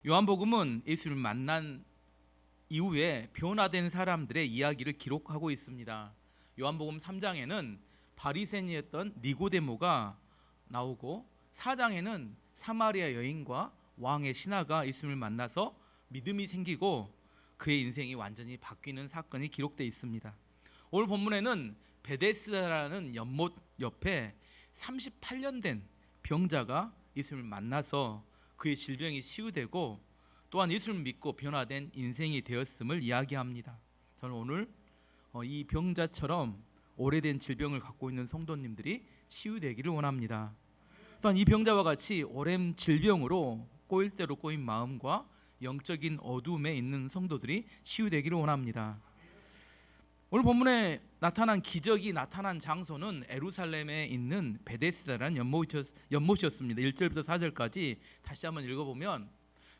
요한복음은 예수를 만난 이후에 변화된 사람들의 이야기를 기록하고 있습니다. 요한복음 3장에는 바리새인이었던 니고데모가 나오고 4장에는 사마리아 여인과 왕의 신하가 예수를 만나서 믿음이 생기고 그의 인생이 완전히 바뀌는 사건이 기록되어 있습니다. 오늘 본문에는 베데스다라는 연못 옆에 38년 된 병자가 예수를 만나서 그의 질병이 치유되고 또한 예수를 믿고 변화된 인생이 되었음을 이야기합니다. 저는 오늘 이 병자처럼 오래된 질병을 갖고 있는 성도님들이 치유되기를 원합니다. 또한 이 병자와 같이 오랜 질병으로 꼬일 대로 꼬인 마음과 영적인 어두움에 있는 성도들이 치유되기를 원합니다. 오늘 본문에 나타난 기적이 나타난 장소는 예루살렘에 있는 베데스다라는 연못이었습니다. 1절부터 4절까지 다시 한번 읽어보면,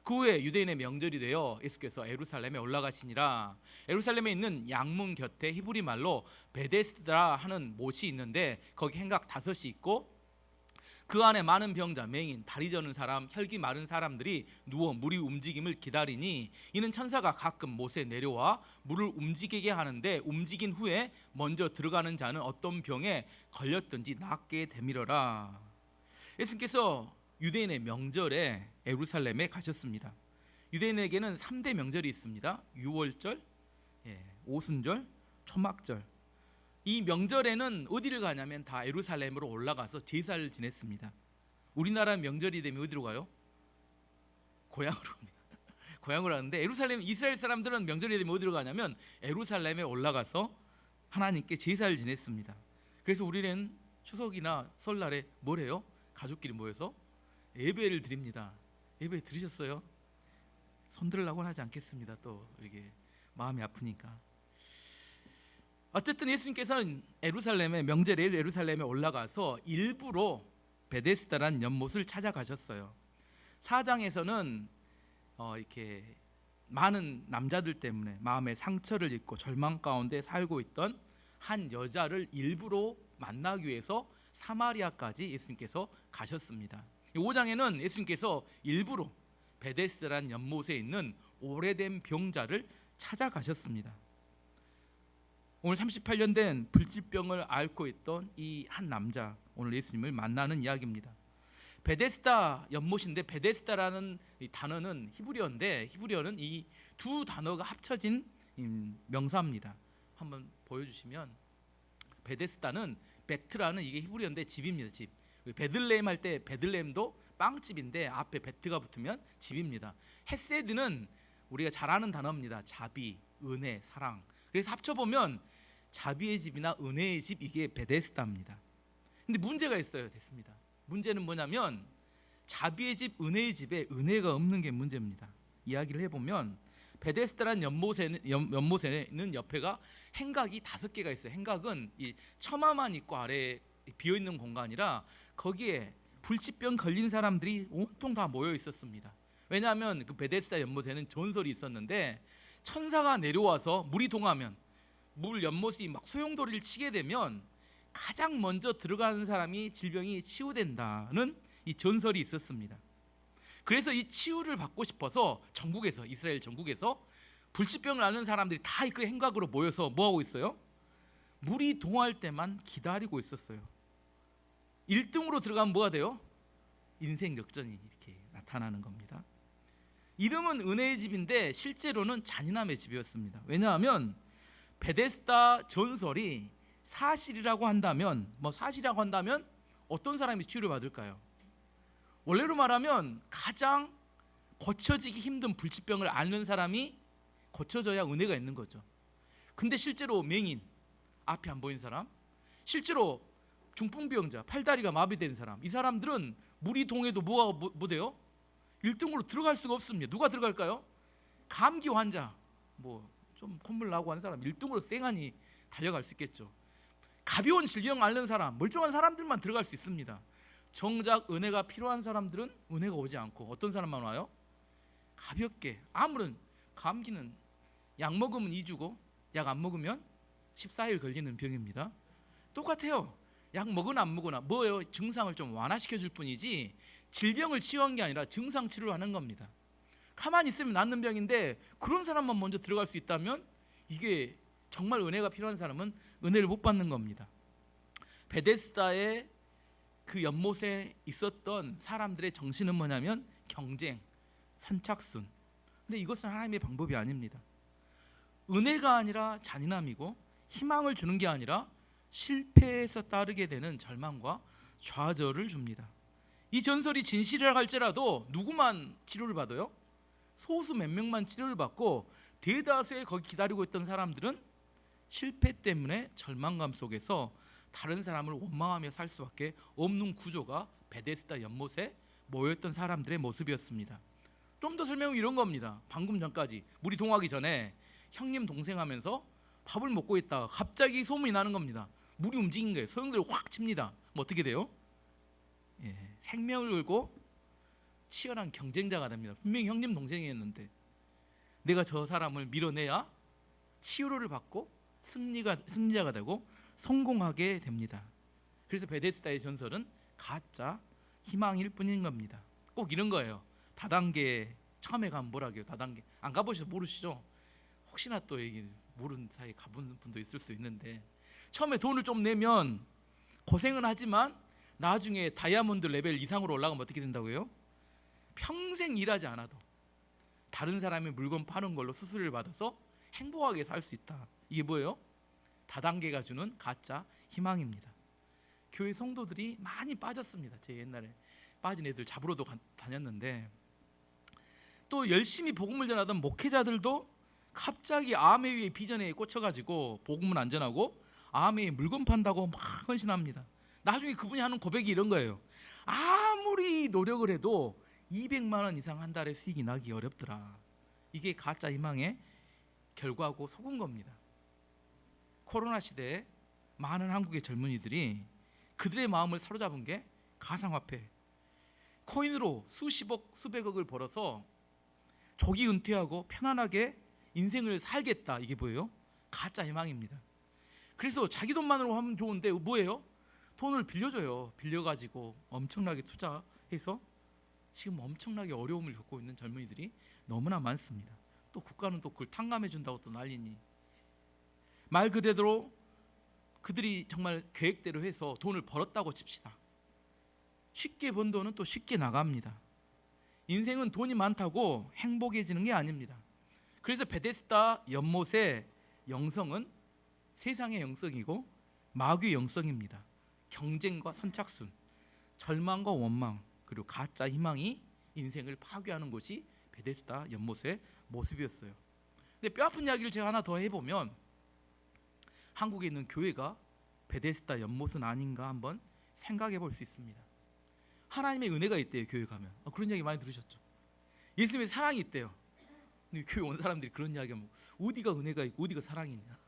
그 후에 유대인의 명절이 되어 예수께서 예루살렘에 올라가시니라. 예루살렘에 있는 양문 곁에 히브리 말로 베데스다 하는 못이 있는데 거기 행각 5이 있고 그 안에 많은 병자, 맹인, 다리 저는 사람, 혈기 마른 사람들이 누워 물이 움직임을 기다리니 이는 천사가 가끔 못에 내려와 물을 움직이게 하는데 움직인 후에 먼저 들어가는 자는 어떤 병에 걸렸든지 낫게 되밀어라. 예수님께서 유대인의 명절에 예루살렘에 가셨습니다. 유대인에게는 3대 명절이 있습니다. 유월절, 오순절, 초막절. 이 명절에는 어디를 가냐면 다 예루살렘으로 올라가서 제사를 지냈습니다. 우리나라 명절이 되면 어디로 가요? 고향으로 갑니다. 고향으로 가는데 이스라엘 사람들은 명절이 되면 어디로 가냐면 예루살렘에 올라가서 하나님께 제사를 지냈습니다. 그래서 우리는 추석이나 설날에 뭘 해요? 가족끼리 모여서 예배를 드립니다. 예배 들으셨어요? 손 들으려고는 하지 않겠습니다. 또 이게 마음이 아프니까. 어쨌든 예수님께서는 명절에 예루살렘에 올라가서 일부러 베데스다라는 연못을 찾아가셨어요. 4장에서는 이렇게 많은 남자들 때문에 마음의 상처를 입고 절망 가운데 살고 있던 한 여자를 일부러 만나기 위해서 사마리아까지 예수님께서 가셨습니다. 5장에는 예수님께서 일부러 베데스다라는 연못에 있는 오래된 병자를 찾아가셨습니다. 오늘 38년 된 불치병을 앓고 있던 이 한 남자, 오늘 예수님을 만나는 이야기입니다. 베데스다 연못인데, 베데스다라는 이 단어는 히브리어인데, 히브리어는 이 두 단어가 합쳐진 명사입니다. 한번 보여주시면, 베데스다는 베트라는 이게 히브리어인데 집입니다. 집. 베들레헴 할 때 베들레헴도 빵집인데 앞에 베트가 붙으면 집입니다. 헤세드는 우리가 잘 아는 단어입니다. 자비, 은혜, 사랑. 그래서 합쳐보면 자비의 집이나 은혜의 집, 이게 베데스다입니다. 근데 문제가 있어요. 됐습니다. 문제는 뭐냐면 자비의 집, 은혜의 집에 은혜가 없는 게 문제입니다. 이야기를 해보면 베데스다라는 연못에는 옆에가 행각이 5개가 있어요. 행각은 이 처마만 있고 아래에 비어있는 공간이라 거기에 불치병 걸린 사람들이 온통 다 모여 있었습니다. 왜냐하면 그 베데스다 연못에는 전설이 있었는데, 천사가 내려와서 물이 동하면, 물 연못이 막 소용돌이를 치게 되면 가장 먼저 들어가는 사람이 질병이 치유된다는 이 전설이 있었습니다. 그래서 이 치유를 받고 싶어서 이스라엘 전국에서 불치병을 앓는 사람들이 다 그 행각으로 모여서 뭐하고 있어요? 물이 동할 때만 기다리고 있었어요. 1등으로 들어가면 뭐가 돼요? 인생 역전이 이렇게 나타나는 겁니다. 이름은 은혜의 집인데 실제로는 잔인함의 집이었습니다. 왜냐하면 베데스다 전설이 사실이라고 한다면 어떤 사람이 치유를 받을까요? 원래로 말하면 가장 고쳐지기 힘든 불치병을 앓는 사람이 고쳐져야 은혜가 있는 거죠. 근데 실제로 맹인, 앞이 안 보이는 사람, 실제로 중풍병자, 팔다리가 마비된 사람, 이 사람들은 물이 동해도 뭐 돼요? 1등으로 들어갈 수가 없습니다. 누가 들어갈까요? 감기 환자, 좀 콧물 나고 하는 사람 1등으로 쌩하니 달려갈 수 있겠죠. 가벼운 질병 앓는 사람, 멀쩡한 사람들만 들어갈 수 있습니다. 정작 은혜가 필요한 사람들은 은혜가 오지 않고 어떤 사람만 와요? 가볍게, 아무런 감기는 약 먹으면 2주고 약 안 먹으면 14일 걸리는 병입니다. 똑같아요. 약 먹으나 안 먹으나 뭐예요? 증상을 좀 완화시켜 줄 뿐이지 질병을 치유한 게 아니라 증상 치료를 하는 겁니다. 가만히 있으면 낫는 병인데 그런 사람만 먼저 들어갈 수 있다면 이게 정말 은혜가 필요한 사람은 은혜를 못 받는 겁니다. 베데스다의 그 연못에 있었던 사람들의 정신은 뭐냐면 경쟁, 선착순. 근데 이것은 하나님의 방법이 아닙니다. 은혜가 아니라 잔인함이고 희망을 주는 게 아니라 실패에서 따르게 되는 절망과 좌절을 줍니다. 이 전설이 진실이라 할지라도 누구만 치료를 받아요? 소수 몇 명만 치료를 받고 대다수의 거기 기다리고 있던 사람들은 실패 때문에 절망감 속에서 다른 사람을 원망하며 살 수밖에 없는 구조가 베데스다 연못에 모였던 사람들의 모습이었습니다. 좀 더 설명은 이런 겁니다. 방금 전까지 물이 동하기 전에 형님 동생 하면서 밥을 먹고 있다가 갑자기 소문이 나는 겁니다. 물이 움직인 거예요. 소용돌이를 확 칩니다. 뭐 어떻게 돼요? 생명을 걸고 치열한 경쟁자가 됩니다. 분명히 형님 동생이었는데 내가 저 사람을 밀어내야 치유를 받고 승리자가 되고 성공하게 됩니다. 그래서 베데스다의 전설은 가짜 희망일 뿐인 겁니다. 꼭 이런 거예요. 다단계 처음에 가면 뭐라고요? 다단계 안 가보셔서 모르시죠? 혹시나 또 얘기 모르는 사이에 가본 분도 있을 수 있는데 처음에 돈을 좀 내면 고생은 하지만 나중에 다이아몬드 레벨 이상으로 올라가면 어떻게 된다고요? 평생 일하지 않아도 다른 사람의 물건 파는 걸로 수수료를 받아서 행복하게 살 수 있다. 이게 뭐예요? 다단계가 주는 가짜 희망입니다. 교회 성도들이 많이 빠졌습니다. 제 옛날에 빠진 애들 잡으러도 다녔는데 또 열심히 복음을 전하던 목회자들도 갑자기 아메이의 비전에 꽂혀가지고 복음은 안 전하고 아메이 물건 판다고 막 헌신합니다. 나중에 그분이 하는 고백이 이런 거예요. 아무리 노력을 해도 200만 원 이상 한 달에 수익이 나기 어렵더라. 이게 가짜 희망의 결과고 속은 겁니다. 코로나 시대에 많은 한국의 젊은이들이 그들의 마음을 사로잡은 게 가상화폐, 코인으로 수십억, 수백억을 벌어서 조기 은퇴하고 편안하게 인생을 살겠다. 이게 뭐예요? 가짜 희망입니다. 그래서 자기 돈만으로 하면 좋은데 뭐예요? 돈을 빌려줘요. 빌려가지고 엄청나게 투자해서 지금 엄청나게 어려움을 겪고 있는 젊은이들이 너무나 많습니다. 또 국가는 또 그걸 탕감해 준다고 또 난리니 말 그대로 그들이 정말 계획대로 해서 돈을 벌었다고 칩시다. 쉽게 번 돈은 또 쉽게 나갑니다. 인생은 돈이 많다고 행복해지는 게 아닙니다. 그래서 베데스다 연못의 영성은 세상의 영성이고 마귀의 영성입니다. 경쟁과 선착순, 절망과 원망, 그리고 가짜 희망이 인생을 파괴하는 것이 베데스다 연못의 모습이었어요. 근데 뼈아픈 이야기를 제가 하나 더 해보면 한국에 있는 교회가 베데스다 연못은 아닌가 한번 생각해 볼 수 있습니다. 하나님의 은혜가 있대요. 교회 가면 그런 이야기 많이 들으셨죠? 예수님의 사랑이 있대요. 근데 교회 온 사람들이 그런 이야기하면 어디가 은혜가 있고 어디가 사랑이 있냐.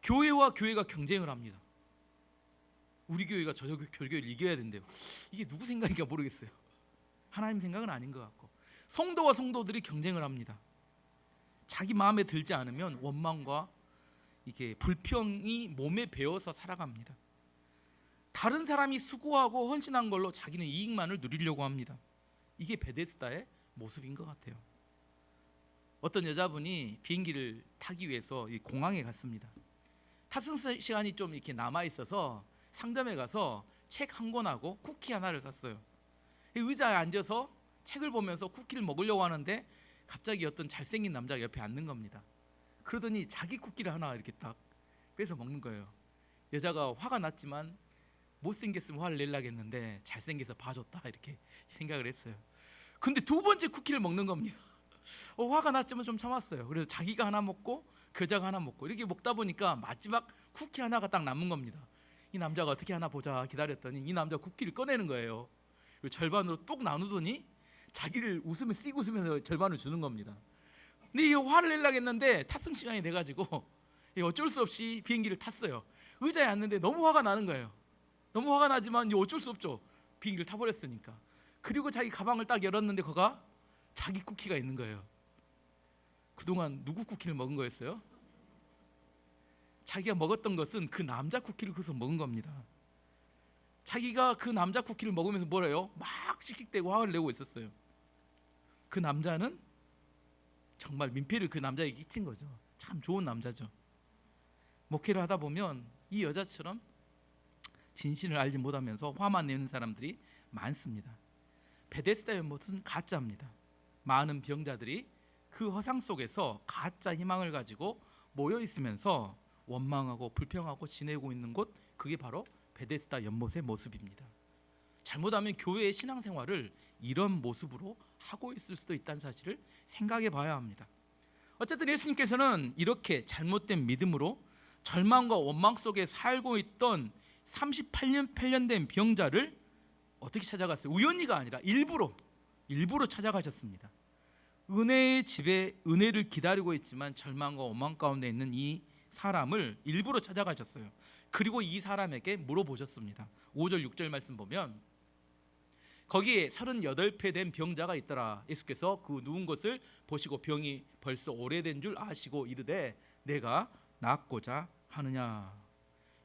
교회와 교회가 경쟁을 합니다. 우리 교회가 저 교회를 이겨야 된대요. 이게 누구 생각인가 모르겠어요. 하나님 생각은 아닌 것 같고 성도와 성도들이 경쟁을 합니다. 자기 마음에 들지 않으면 원망과 이게 불평이 몸에 배어서 살아갑니다. 다른 사람이 수고하고 헌신한 걸로 자기는 이익만을 누리려고 합니다. 이게 베데스다의 모습인 것 같아요. 어떤 여자분이 비행기를 타기 위해서 이 공항에 갔습니다. 탑승 시간이 좀 이렇게 남아 있어서 상점에 가서 책 한 권하고 쿠키 하나를 샀어요. 의자에 앉아서 책을 보면서 쿠키를 먹으려고 하는데 갑자기 어떤 잘생긴 남자가 옆에 앉는 겁니다. 그러더니 자기 쿠키를 하나 이렇게 딱 뺏어 먹는 거예요. 여자가 화가 났지만 못생겼으면 화를 내려고 했는데 잘생겨서 봐줬다 이렇게 생각을 했어요. 근데 두 번째 쿠키를 먹는 겁니다. 화가 났지만 좀 참았어요. 그래서 자기가 하나 먹고 그 여자가 하나 먹고 이렇게 먹다 보니까 마지막 쿠키 하나가 딱 남은 겁니다. 이 남자가 어떻게 하나 보자 기다렸더니 이 남자 쿠키를 꺼내는 거예요. 그리고 절반으로 똑 나누더니 자기를 웃으며 씩 웃으면서 절반을 주는 겁니다. 근데 이 화를 내려고 했는데 탑승 시간이 돼가지고 어쩔 수 없이 비행기를 탔어요. 의자에 앉는데 너무 화가 나는 거예요. 너무 화가 나지만 어쩔 수 없죠. 비행기를 타버렸으니까. 그리고 자기 가방을 딱 열었는데 거가 자기 쿠키가 있는 거예요. 그동안 누구 쿠키를 먹은 거였어요? 자기가 먹었던 것은 그 남자 쿠키를 그래서 먹은 겁니다. 자기가 그 남자 쿠키를 먹으면서 뭐래요? 막 씩씩대고 화를 내고 있었어요. 그 남자는 정말 민폐를 그 남자에게 끼친 거죠. 참 좋은 남자죠. 목회를 하다 보면 이 여자처럼 진실을 알지 못하면서 화만 내는 사람들이 많습니다. 베데스다 연못은 가짜입니다. 많은 병자들이 그 허상 속에서 가짜 희망을 가지고 모여 있으면서 원망하고 불평하고 지내고 있는 곳, 그게 바로 베데스다 연못의 모습입니다. 잘못하면 교회의 신앙생활을 이런 모습으로 하고 있을 수도 있다는 사실을 생각해 봐야 합니다. 어쨌든 예수님께서는 이렇게 잘못된 믿음으로 절망과 원망 속에 살고 있던 38년 된 병자를 어떻게 찾아갔어요? 우연히가 아니라 일부러 찾아가셨습니다. 은혜의 집에 은혜를 기다리고 있지만 절망과 원망 가운데 있는 이 사람을 일부러 찾아가셨어요. 그리고 이 사람에게 물어보셨습니다. 5절 6절 말씀 보면 거기에 38배 된 병자가 있더라. 예수께서 그 누운 것을 보시고 병이 벌써 오래된 줄 아시고 이르되 내가 낫고자 하느냐.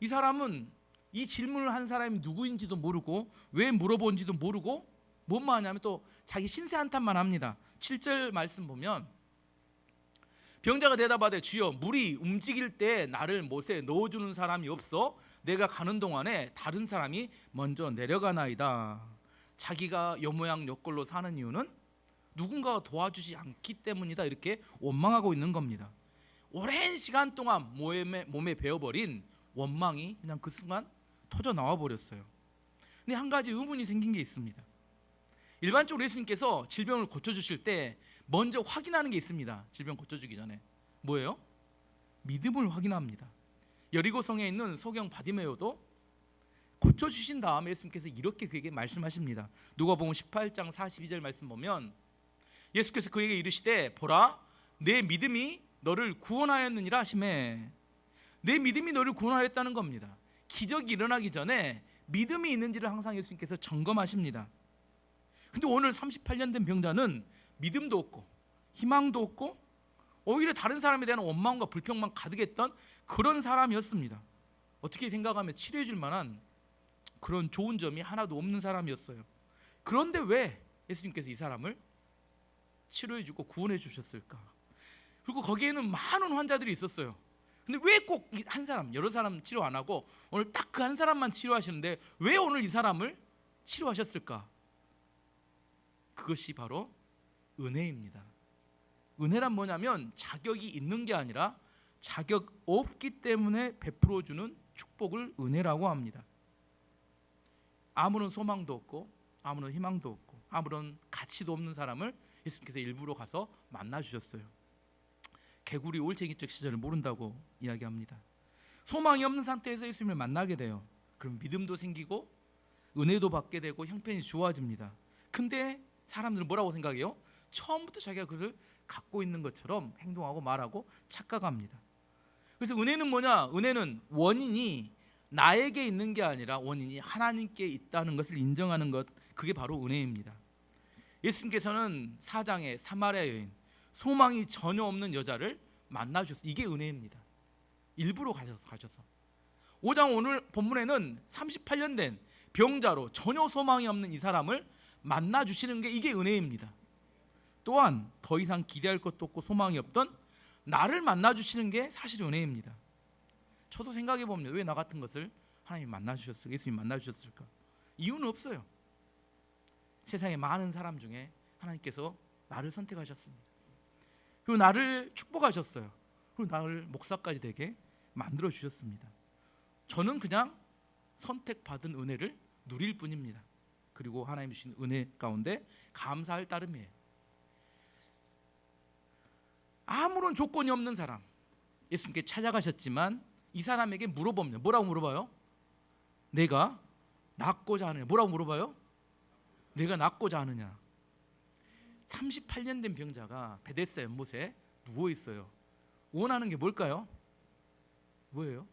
이 사람은 이 질문을 한 사람이 누구인지도 모르고 왜 물어본지도 모르고 뭐만 하냐면 또 자기 신세 한탄만 합니다. 7절 말씀 보면 병자가 대답하되 주여 물이 움직일 때 나를 못에 넣어주는 사람이 없어 내가 가는 동안에 다른 사람이 먼저 내려가나이다. 자기가 요 모양 요 꼴로 사는 이유는 누군가가 도와주지 않기 때문이다. 이렇게 원망하고 있는 겁니다. 오랜 시간 동안 몸에 배어버린 원망이 그냥 그 순간 터져 나와 버렸어요. 근데 한 가지 의문이 생긴 게 있습니다. 일반적으로 예수님께서 질병을 고쳐주실 때 먼저 확인하는 게 있습니다. 질병 고쳐주기 전에 뭐예요? 믿음을 확인합니다. 여리고성에 있는 소경 바디메오도 고쳐주신 다음에 예수님께서 이렇게 그에게 말씀하십니다. 누가복음 18장 42절 말씀 보면 예수께서 그에게 이르시되 보라 내 믿음이 너를 구원하였느니라 하시매. 내 믿음이 너를 구원하였다는 겁니다. 기적이 일어나기 전에 믿음이 있는지를 항상 예수님께서 점검하십니다. 근데 오늘 38년 된 병자는 믿음도 없고 희망도 없고 오히려 다른 사람에 대한 원망과 불평만 가득했던 그런 사람이었습니다. 어떻게 생각하면 치료해 줄 만한 그런 좋은 점이 하나도 없는 사람이었어요. 그런데 왜 예수님께서 이 사람을 치료해 주고 구원해 주셨을까? 그리고 거기에는 많은 환자들이 있었어요. 근데 왜 꼭 한 사람, 여러 사람 치료 안 하고 오늘 딱 그 한 사람만 치료하시는데 왜 오늘 이 사람을 치료하셨을까? 그것이 바로 은혜입니다. 은혜란 뭐냐면 자격이 있는 게 아니라 자격 없기 때문에 베풀어 주는 축복을 은혜라고 합니다. 아무런 소망도 없고 아무런 희망도 없고 아무런 가치도 없는 사람을 예수님께서 일부러 가서 만나 주셨어요. 개구리 올챙이적 시절을 모른다고 이야기합니다. 소망이 없는 상태에서 예수님을 만나게 돼요. 그럼 믿음도 생기고 은혜도 받게 되고 형편이 좋아집니다. 근데 사람들은 뭐라고 생각해요? 처음부터 자기가 그를 갖고 있는 것처럼 행동하고 말하고 착각합니다. 그래서 은혜는 뭐냐? 은혜는 원인이 나에게 있는 게 아니라 원인이 하나님께 있다는 것을 인정하는 것, 그게 바로 은혜입니다. 예수님께서는 4장의 사마리아 여인, 소망이 전혀 없는 여자를 만나 주셨어요. 이게 은혜입니다. 일부러 가셔서 5장 오늘 본문에는 38년 된 병자로 전혀 소망이 없는 이 사람을 만나 주시는 게 이게 은혜입니다. 또한 더 이상 기대할 것도 없고 소망이 없던 나를 만나 주시는 게 사실 은혜입니다. 저도 생각해 보면 왜 나 같은 것을 하나님이 만나 주셨을까? 예수님 만나 주셨을까? 이유는 없어요. 세상에 많은 사람 중에 하나님께서 나를 선택하셨습니다. 그리고 나를 축복하셨어요. 그리고 나를 목사까지 되게 만들어 주셨습니다. 저는 그냥 선택받은 은혜를 누릴 뿐입니다. 그리고 하나님 주신 은혜 가운데 감사할 따름이에요. 아무런 조건이 없는 사람, 예수님께 찾아가셨지만 이 사람에게 물어봅니다. 뭐라고 물어봐요? 내가 낫고자 하느냐. 뭐라고 물어봐요? 내가 낫고자 하느냐. 38년 된 병자가 베데스다 연못에 누워 있어요. 원하는 게 뭘까요? 뭐예요?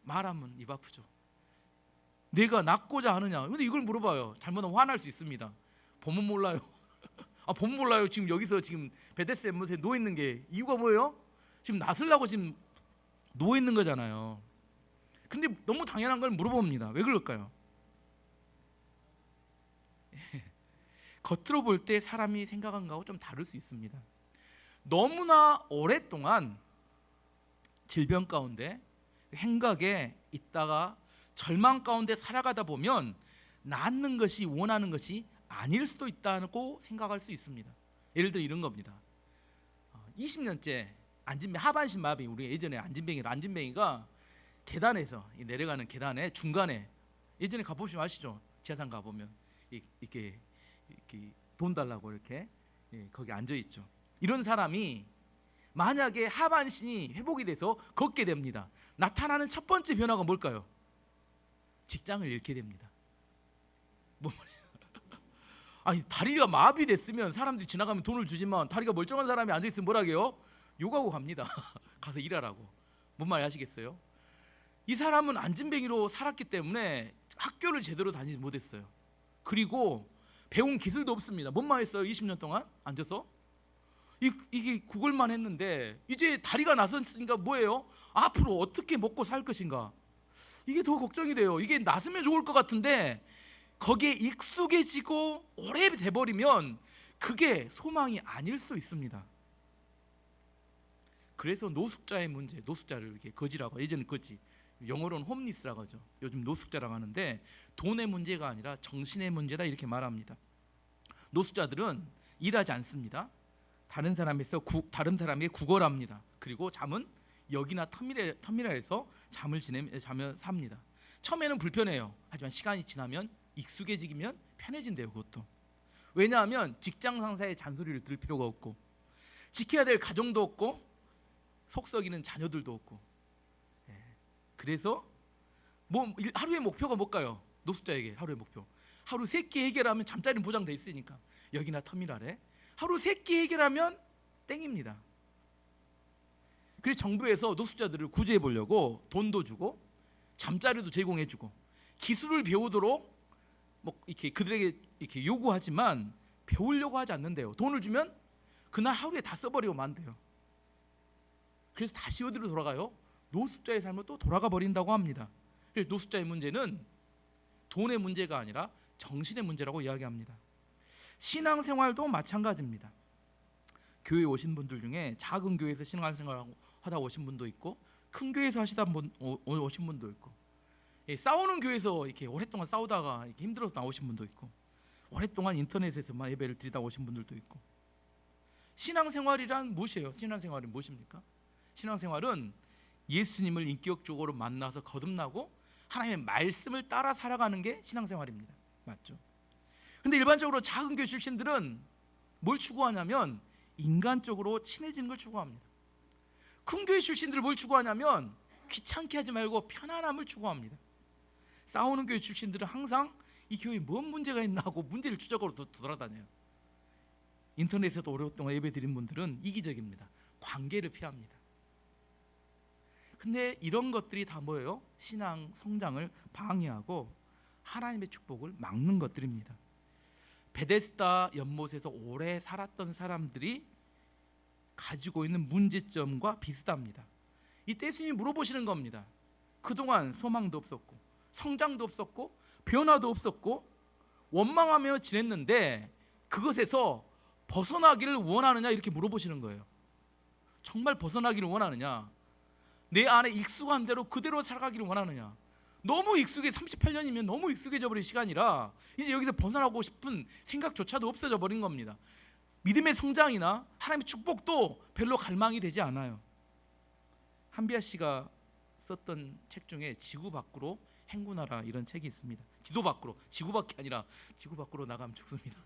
말하면 입 아프죠. 내가 낫고자 하느냐. 근데 이걸 물어봐요. 잘못하면 화날 수 있습니다. 보면 몰라요. 보면 몰라요. 지금 여기서 지금 베데스다 연못에 누워 있는 게 이유가 뭐예요? 지금 낫으려고 지금 누워 있는 거잖아요. 근데 너무 당연한 걸 물어봅니다. 왜 그럴까요? 겉으로 볼 때 사람이 생각한 거하고 좀 다를 수 있습니다. 너무나 오랫동안 질병 가운데 행각에 있다가 절망 가운데 살아가다 보면 낫는 것이 원하는 것이 아닐 수도 있다고 생각할 수 있습니다. 예를 들어 이런 겁니다. 20년째 하반신 마비, 우리 예전에 안진뱅이가 계단에서 내려가는 계단에 중간에 예전에 가보시면 아시죠? 지하상 가보면 이렇게 돈 달라고 이렇게 거기 앉아 있죠. 이런 사람이 만약에 하반신이 회복이 돼서 걷게 됩니다. 나타나는 첫 번째 변화가 뭘까요? 직장을 잃게 됩니다. 뭐 말이에요? 아니, 다리가 마비됐으면 사람들이 지나가면 돈을 주지만 다리가 멀쩡한 사람이 앉아 있으면 뭐라게요? 욕하고 갑니다. 가서 일하라고. 뭔 말 아시겠어요? 이 사람은 안진뱅이로 살았기 때문에 학교를 제대로 다니지 못했어요. 그리고 배운 기술도 없습니다. 뭔만 했어요? 20년 동안 앉아서 이게 그걸만 했는데 이제 다리가 나섰으니까 뭐예요? 앞으로 어떻게 먹고 살 것인가? 이게 더 걱정이 돼요. 이게 나서면 좋을 것 같은데 거기에 익숙해지고 오래 돼버리면 그게 소망이 아닐 수 있습니다. 그래서 노숙자의 문제, 노숙자를 이렇게 거지라고, 예전에 거지, 영어로는 홈리스라고 하죠. 요즘 노숙자라고 하는데 돈의 문제가 아니라 정신의 문제다 이렇게 말합니다. 노숙자들은 일하지 않습니다. 다른 사람에게 구걸합니다. 그리고 잠은 역이나 터미널에서 자며 삽니다. 처음에는 불편해요. 하지만 시간이 지나면 익숙해지면 편해진대요. 그것도. 왜냐하면 직장 상사의 잔소리를 들을 필요가 없고 지켜야 될 가정도 없고 속 썩이는 자녀들도 없고. 그래서 하루의 목표가 뭘까요? 노숙자에게 하루의 목표. 하루 3끼 해결하면 잠자리는 보장돼 있으니까 여기나 터미널에 하루 3끼 해결하면 땡입니다. 그래서 정부에서 노숙자들을 구제해 보려고 돈도 주고 잠자리도 제공해 주고 기술을 배우도록 이렇게 그들에게 이렇게 요구하지만 배우려고 하지 않는데요. 돈을 주면 그날 하루에 다 써버리고 만대요. 그래서 다시 어디로 돌아가요? 노숙자의 삶으로 또 돌아가 버린다고 합니다. 그래서 노숙자의 문제는 돈의 문제가 아니라 정신의 문제라고 이야기합니다. 신앙생활도 마찬가지입니다. 교회 오신 분들 중에 작은 교회에서 신앙생활 하다 오신 분도 있고 큰 교회에서 오신 분도 있고 싸우는 교회에서 이렇게 오랫동안 싸우다가 이렇게 힘들어서 나오신 분도 있고 오랫동안 인터넷에서만 예배를 드리다 오신 분들도 있고. 신앙생활이란 무엇이에요? 신앙생활은 무엇입니까? 신앙생활은 예수님을 인격적으로 만나서 거듭나고 하나님의 말씀을 따라 살아가는 게 신앙생활입니다. 맞죠? 근데 일반적으로 작은 교회 출신들은 뭘 추구하냐면 인간적으로 친해지는 걸 추구합니다. 큰 교회 출신들은 뭘 추구하냐면 귀찮게 하지 말고 편안함을 추구합니다. 싸우는 교회 출신들은 항상 이 교회에 뭔 문제가 있나 하고 문제를 추적으로 돌아다녀요. 인터넷에도 오랫동안 예배 드린 분들은 이기적입니다. 관계를 피합니다. 근데 이런 것들이 다 뭐예요? 신앙 성장을 방해하고 하나님의 축복을 막는 것들입니다. 베데스다 연못에서 오래 살았던 사람들이 가지고 있는 문제점과 비슷합니다. 이때 예수님이 물어보시는 겁니다. 그동안 소망도 없었고 성장도 없었고 변화도 없었고 원망하며 지냈는데 그것에서 벗어나기를 원하느냐 이렇게 물어보시는 거예요. 정말 벗어나기를 원하느냐? 내 안에 익숙한 대로 그대로 살아가기를 원하느냐? 너무 38년이면 너무 익숙해져 버린 시간이라 이제 여기서 벗어나고 싶은 생각조차도 없어져 버린 겁니다. 믿음의 성장이나 하나님의 축복도 별로 갈망이 되지 않아요. 한비아 씨가 썼던 책 중에 지구 밖으로 행군하라 이런 책이 있습니다. 지도 밖으로, 지구밖에 아니라 지구 밖으로 나가면 죽습니다.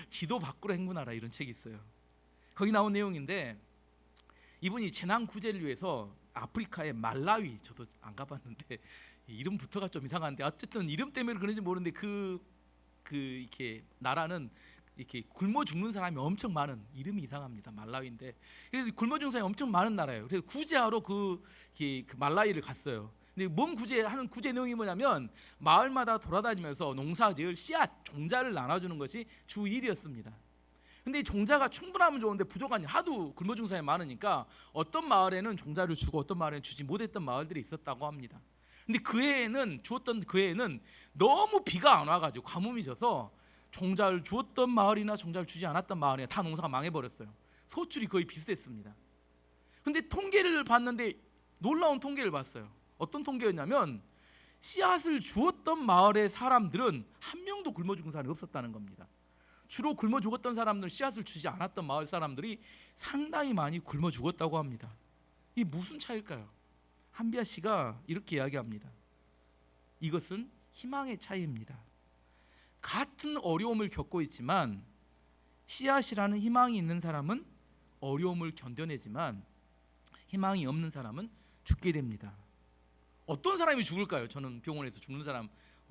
지도 밖으로 행군하라 이런 책이 있어요. 거기 나온 내용인데 이분이 재난 구제를 위해서 아프리카의 말라위, 저도 안 가봤는데 이름부터가 좀 이상한데 어쨌든 이름 때문에 그런지 모르는데 이렇게 나라는 이렇게 굶어 죽는 사람이 엄청 많은, 이름이 이상합니다. 말라위인데 그래서 굶어 죽는 사람이 엄청 많은 나라예요. 그래서 구제하러 그 말라위를 갔어요. 근데 뭔 구제하는 구제 내용이 뭐냐면 마을마다 돌아다니면서 농사지을 씨앗, 종자를 나눠주는 것이 주 일이었습니다. 근데 이 종자가 충분하면 좋은데 부족하니 하도 굶어 죽는 사람이 많으니까 어떤 마을에는 종자를 주고 어떤 마을에는 주지 못했던 마을들이 있었다고 합니다. 근데 주었던 그 해에는 너무 비가 안 와가지고 가뭄이 져서 종자를 주었던 마을이나 종자를 주지 않았던 마을이나 다 농사가 망해버렸어요. 소출이 거의 비슷했습니다. 근데 통계를 봤는데 놀라운 통계를 봤어요. 어떤 통계였냐면 씨앗을 주었던 마을의 사람들은 한 명도 굶어 죽은 사람이 없었다는 겁니다. 주로 굶어 죽었던 사람들은 씨앗을 주지 않았던 마을 사람들이 상당히 많이 굶어 죽었다고 합니다. 이게 무슨 차이일까요? 한비아 씨가 이렇게 이야기합니다. 이것은 희망의 차이입니다. 같은 어려움을 겪고 있지만 씨앗이라는 희망이 있는 사람은 어려움을 견뎌내지만 희망이 없는 사람은 죽게 됩니다. 어떤 사람이 죽을까요? 저는 병원에서 죽는 사람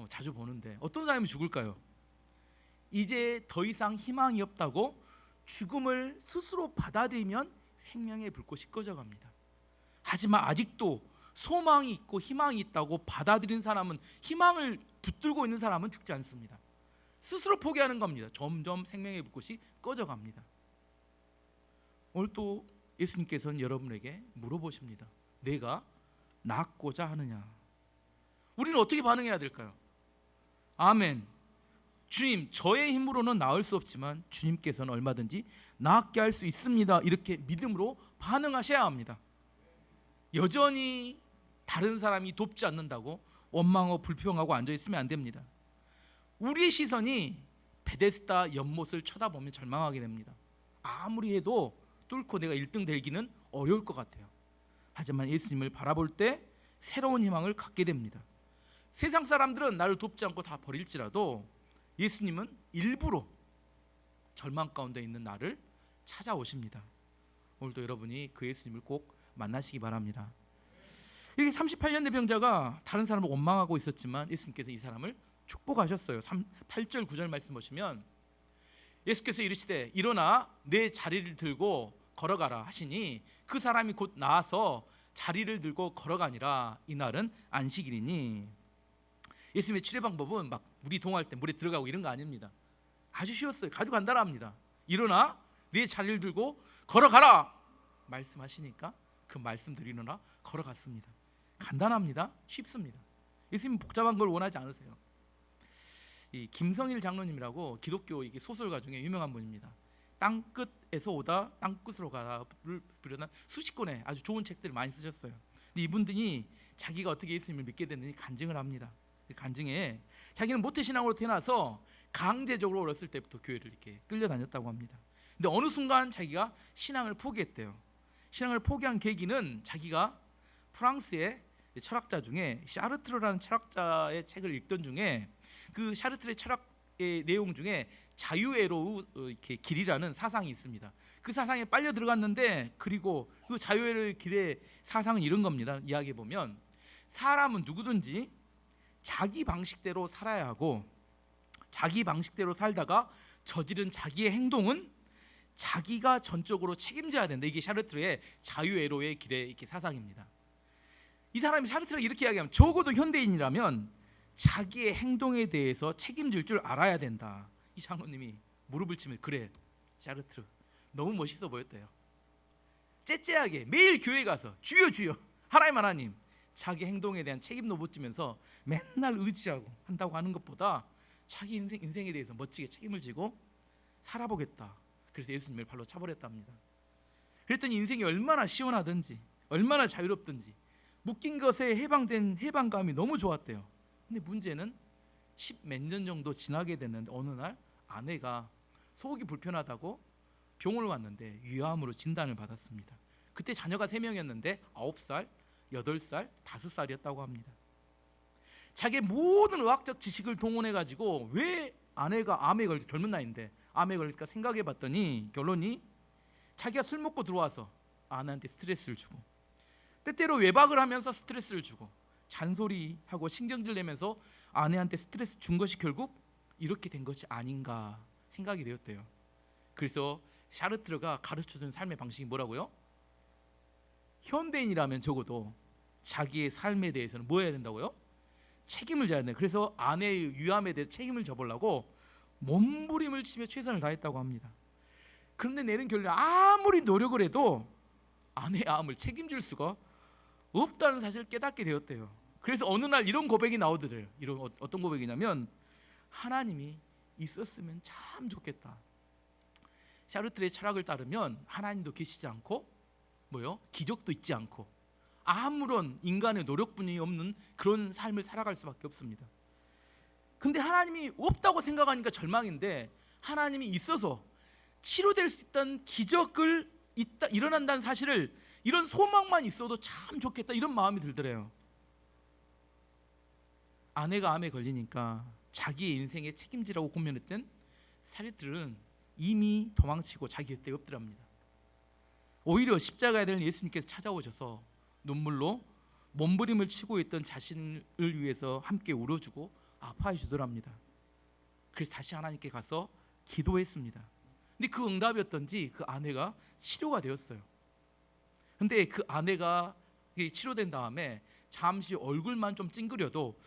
자주 보는데 어떤 사람이 죽을까요? 이제 더 이상 희망이 없다고 죽음을 스스로 받아들이면 생명의 불꽃이 꺼져갑니다. 하지만 아직도 소망이 있고 희망이 있다고 받아들인 사람은, 희망을 붙들고 있는 사람은 죽지 않습니다. 스스로 포기하는 겁니다. 점점 생명의 불꽃이 꺼져갑니다. 오늘 또 예수님께서는 여러분에게 물어보십니다. 내가 낫고자 하느냐? 우리는 어떻게 반응해야 될까요? 아멘. 주님, 저의 힘으로는 나을 수 없지만 주님께서는 얼마든지 낫게 할 수 있습니다. 이렇게 믿음으로 반응하셔야 합니다. 여전히 다른 사람이 돕지 않는다고 원망하고 불평하고 앉아있으면 안 됩니다. 우리의 시선이 베데스다 연못을 쳐다보면 절망하게 됩니다. 아무리 해도 뚫고 내가 1등 되기는 어려울 것 같아요. 하지만 예수님을 바라볼 때 새로운 희망을 갖게 됩니다. 세상 사람들은 나를 돕지 않고 다 버릴지라도 예수님은 일부러 절망 가운데 있는 나를 찾아오십니다. 오늘도 여러분이 그 예수님을 꼭 만나시기 바랍니다. 이렇게 38년 된 병자가 다른 사람을 원망하고 있었지만 예수님께서 이 사람을 축복하셨어요. 8절 9절 말씀 보시면 예수께서 이르시되 일어나 내 자리를 들고 걸어가라 하시니 그 사람이 곧 나와서 자리를 들고 걸어가니라. 이날은 안식일이니. 예수님의 치료 방법은 막 물이 동할 때 물에 들어가고 이런 거 아닙니다. 아주 쉬웠어요. 아주 간단합니다. 일어나 내 자리를 들고 걸어가라 말씀하시니까 그 말씀대로 일어나 걸어갔습니다. 간단합니다. 쉽습니다. 예수님은 복잡한 걸 원하지 않으세요. 이 김성일 장로님이라고 기독교 소설가 중에 유명한 분입니다. 땅끝에서 오다 땅끝으로 가다를 비롯한 수십 권의 아주 좋은 책들을 많이 쓰셨어요. 근데 이분들이 자기가 어떻게 예수님을 믿게 됐는지 간증을 합니다. 그 간증에 자기는 모태신앙으로 태어나서 강제적으로 어렸을 때부터 교회를 이렇게 끌려다녔다고 합니다. 근데 어느 순간 자기가 신앙을 포기했대요. 신앙을 포기한 계기는 자기가 프랑스의 철학자 중에 샤르트르라는 철학자의 책을 읽던 중에 그 샤르트르의 철학의 내용 중에 자유애로의 이렇게 길이라는 사상이 있습니다. 그 사상에 빨려 들어갔는데, 그리고 그 자유애로의 길의 사상은 이런 겁니다. 이야기해 보면 사람은 누구든지 자기 방식대로 살아야 하고 자기 방식대로 살다가 저지른 자기의 행동은 자기가 전적으로 책임져야 된다. 이게 샤르트르의 자유애로의 길의 이렇게 사상입니다. 이 사람이 샤르트르가 이렇게 이야기하면 적어도 현대인이라면 자기의 행동에 대해서 책임질 줄 알아야 된다. 이 장로님이 무릎을 치면 그래 샤르트르 너무 멋있어 보였대요. 째째하게 매일 교회 가서 주여 주여 하나님 자기 행동에 대한 책임도 못 지면서 맨날 의지하고 한다고 하는 것보다 자기 인생에 대해서 멋지게 책임을 지고 살아보겠다. 그래서 예수님을 발로 차버렸답니다. 그랬더니 인생이 얼마나 시원하든지 얼마나 자유롭든지 묶인 것에 해방된 해방감이 너무 좋았대요. 근데 문제는 10몇 년 정도 지나게 됐는데 어느 날 아내가 속이 불편하다고 병원을 왔는데 위암으로 진단을 받았습니다. 그때 자녀가 3명이었는데 9살, 8살, 5살이었다고 합니다. 자기의 모든 의학적 지식을 동원해가지고 왜 아내가 암에 걸려, 젊은 나이인데 암에 걸릴까 생각해봤더니 결론이 자기가 술 먹고 들어와서 아내한테 스트레스를 주고 때때로 외박을 하면서 스트레스를 주고 잔소리하고 신경질 내면서 아내한테 스트레스 준 것이 결국 이렇게 된 것이 아닌가 생각이 되었대요. 그래서 샤르트르가 가르쳐준 삶의 방식이 뭐라고요? 현대인이라면 적어도 자기의 삶에 대해서는 뭐 해야 된다고요? 책임을 져야 된다. 그래서 아내의 위암에 대해서 책임을 져보려고 몸부림을 치며 최선을 다했다고 합니다. 그런데 내는 결론 아무리 노력을 해도 아내의 암을 책임질 수가 없다는 사실을 깨닫게 되었대요. 그래서 어느 날 이런 고백이 나오더래요. 이런 어떤 고백이냐면 하나님이 있었으면 참 좋겠다. 샤르트르의 철학을 따르면 하나님도 계시지 않고 기적도 있지 않고 아무런 인간의 노력뿐이 없는 그런 삶을 살아갈 수밖에 없습니다. 근데 하나님이 없다고 생각하니까 절망인데, 하나님이 있어서 치료될 수 있다는 기적을 일어난다는 사실을, 이런 소망만 있어도 참 좋겠다, 이런 마음이 들더래요. 아내가 암에 걸리니까 자기의 인생에 책임지라고 고민했던 샤르트르는 이미 도망치고 자기 곁에 엎드랍니다. 오히려 십자가에 달린 예수님께서 찾아오셔서 눈물로 몸부림을 치고 있던 자신을 위해서 함께 울어주고 아파해 주더랍니다. 그래서 다시 하나님께 가서 기도했습니다. 근데 그 응답이었던지 그 아내가 치료가 되었어요. 근데 그 아내가 치료된 다음에 잠시 얼굴만 좀 찡그려도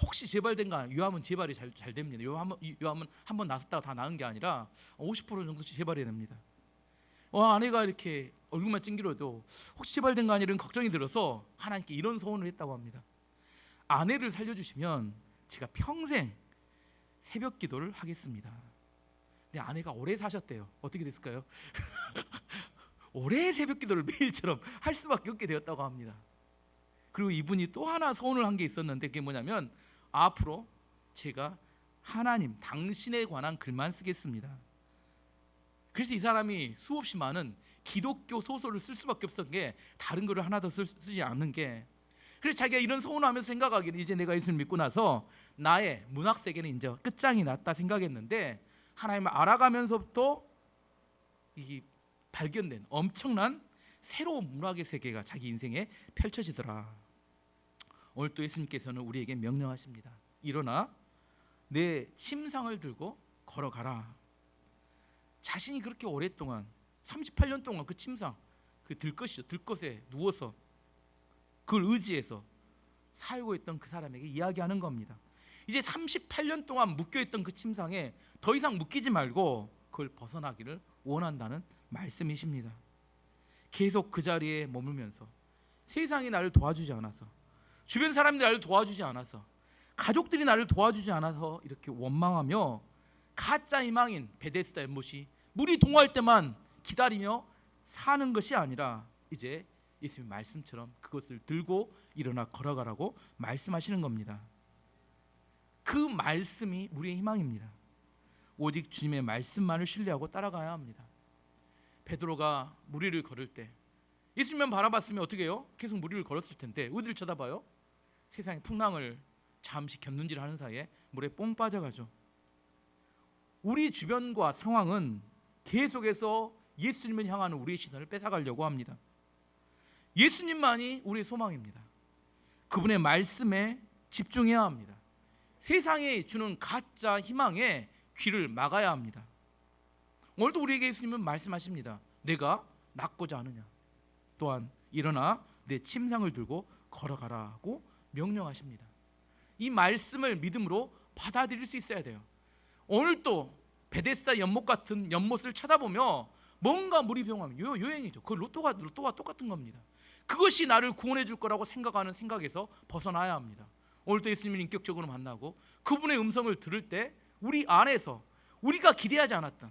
혹시 재발된가, 유암은 재발이 잘 됩니다. 유암은 한번 났었다가 다 나은 게 아니라 50% 정도 재발이 됩니다. 아내가 이렇게 얼굴만 찡그려도 혹시 재발된 거 아니라 이런 걱정이 들어서 하나님께 이런 소원을 했다고 합니다. 아내를 살려주시면 제가 평생 새벽 기도를 하겠습니다. 근데 아내가 오래 사셨대요. 어떻게 됐을까요? 오래 새벽 기도를 매일처럼 할 수밖에 없게 되었다고 합니다. 그리고 이분이 또 하나 소원을 한 게 있었는데, 그게 뭐냐면 앞으로 제가 하나님 당신에 관한 글만 쓰겠습니다. 그래서 이 사람이 수없이 많은 기독교 소설을 쓸 수밖에 없었던 게, 다른 글을 하나도 쓰지 않는 게, 그래서 자기가 이런 소원을 하면서 생각하기를 이제 내가 예수를 믿고 나서 나의 문학 세계는 이제 끝장이 났다 생각했는데, 하나님을 알아가면서부터 이 발견된 엄청난 새로운 문학의 세계가 자기 인생에 펼쳐지더라. 오늘 또 예수님께서는 우리에게 명령하십니다. 일어나 내 침상을 들고 걸어가라. 자신이 그렇게 오랫동안 38년 동안 그 침상, 그 들것에 누워서 그걸 의지해서 살고 있던 그 사람에게 이야기하는 겁니다. 이제 38년 동안 묶여있던 그 침상에 더 이상 묶이지 말고 그걸 벗어나기를 원한다는 말씀이십니다. 계속 그 자리에 머물면서 세상이 나를 도와주지 않아서, 주변 사람들이 나를 도와주지 않아서, 가족들이 나를 도와주지 않아서 이렇게 원망하며 가짜 희망인 베데스다 연못이 물이 동할 때만 기다리며 사는 것이 아니라, 이제 예수님 말씀처럼 그것을 들고 일어나 걸어가라고 말씀하시는 겁니다. 그 말씀이 우리의 희망입니다. 오직 주님의 말씀만을 신뢰하고 따라가야 합니다. 베드로가 무리를 걸을 때 예수님만 바라봤으면 어떻게 해요? 계속 무리를 걸었을 텐데 어디를 쳐다봐요? 세상의 풍랑을 잠시 곁눈질 하는 사이에 물에 뽕 빠져가죠. 우리 주변과 상황은 계속해서 예수님을 향하는 우리의 시선을 뺏어가려고 합니다. 예수님만이 우리의 소망입니다. 그분의 말씀에 집중해야 합니다. 세상에 주는 가짜 희망에 귀를 막아야 합니다. 오늘도 우리에게 예수님은 말씀하십니다. 내가 낫고자 하느냐? 또한 일어나 내 침상을 들고 걸어가라고 명령하십니다. 이 말씀을 믿음으로 받아들일 수 있어야 돼요. 오늘도 베데스다 연못 같은 연못을 쳐다보며 뭔가 물이 병하면 요행이죠. 그 로또와 똑같은 겁니다. 그것이 나를 구원해 줄 거라고 생각하는 생각에서 벗어나야 합니다. 오늘도 예수님을 인격적으로 만나고 그분의 음성을 들을 때 우리 안에서 우리가 기대하지 않았던,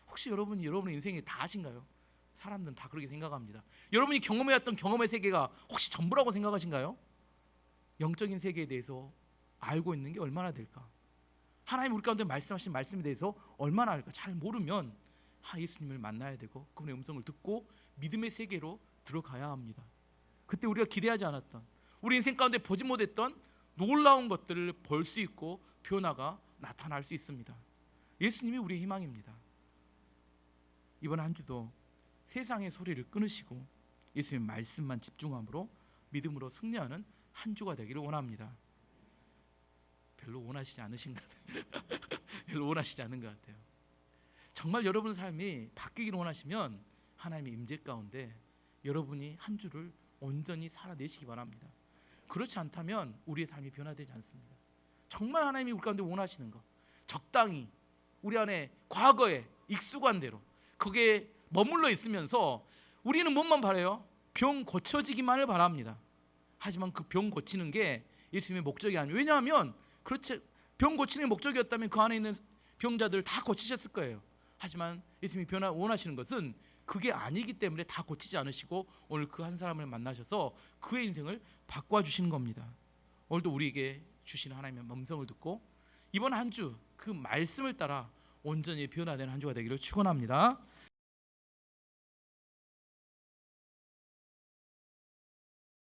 혹시 여러분이 여러분의 인생에 다 하신가요? 사람들은 다 그렇게 생각합니다. 여러분이 경험해왔던 경험의 세계가 혹시 전부라고 생각하신가요? 영적인 세계에 대해서 알고 있는 게 얼마나 될까? 하나님 우리 가운데 말씀하신 말씀에 대해서 얼마나 알까? 잘 모르면 예수님을 만나야 되고 그분의 음성을 듣고 믿음의 세계로 들어가야 합니다. 그때 우리가 기대하지 않았던, 우리 인생 가운데 보지 못했던 놀라운 것들을 볼 수 있고 변화가 나타날 수 있습니다. 예수님이 우리의 희망입니다. 이번 한 주도 세상의 소리를 끊으시고 예수님 말씀만 집중함으로 믿음으로 승리하는 한 주가 되기를 원합니다. 별로 원하시지 않으신 것 같아요. 별로 원하시지 않은 것 같아요. 정말 여러분 삶이 바뀌기를 원하시면 하나님의 임재 가운데 여러분이 한 주를 온전히 살아내시기 바랍니다. 그렇지 않다면 우리의 삶이 변화되지 않습니다. 정말 하나님이 우리 가운데 원하시는 것, 적당히 우리 안에 과거에 익숙한 대로 그게 머물러 있으면서 우리는 뭐만 바라요? 병 고쳐지기만을 바랍니다. 하지만 그 병 고치는 게 예수님의 목적이 아니에요. 왜냐하면 그렇지, 병 고치는 게 목적이었다면 그 안에 있는 병자들 다 고치셨을 거예요. 하지만 예수님이 변화 원하시는 것은 그게 아니기 때문에 다 고치지 않으시고 오늘 그 한 사람을 만나셔서 그의 인생을 바꿔 주시는 겁니다. 오늘도 우리에게 주시는 하나님의 음성을 듣고 이번 한 주 그 말씀을 따라 온전히 변화되는 한 주가 되기를 축원합니다.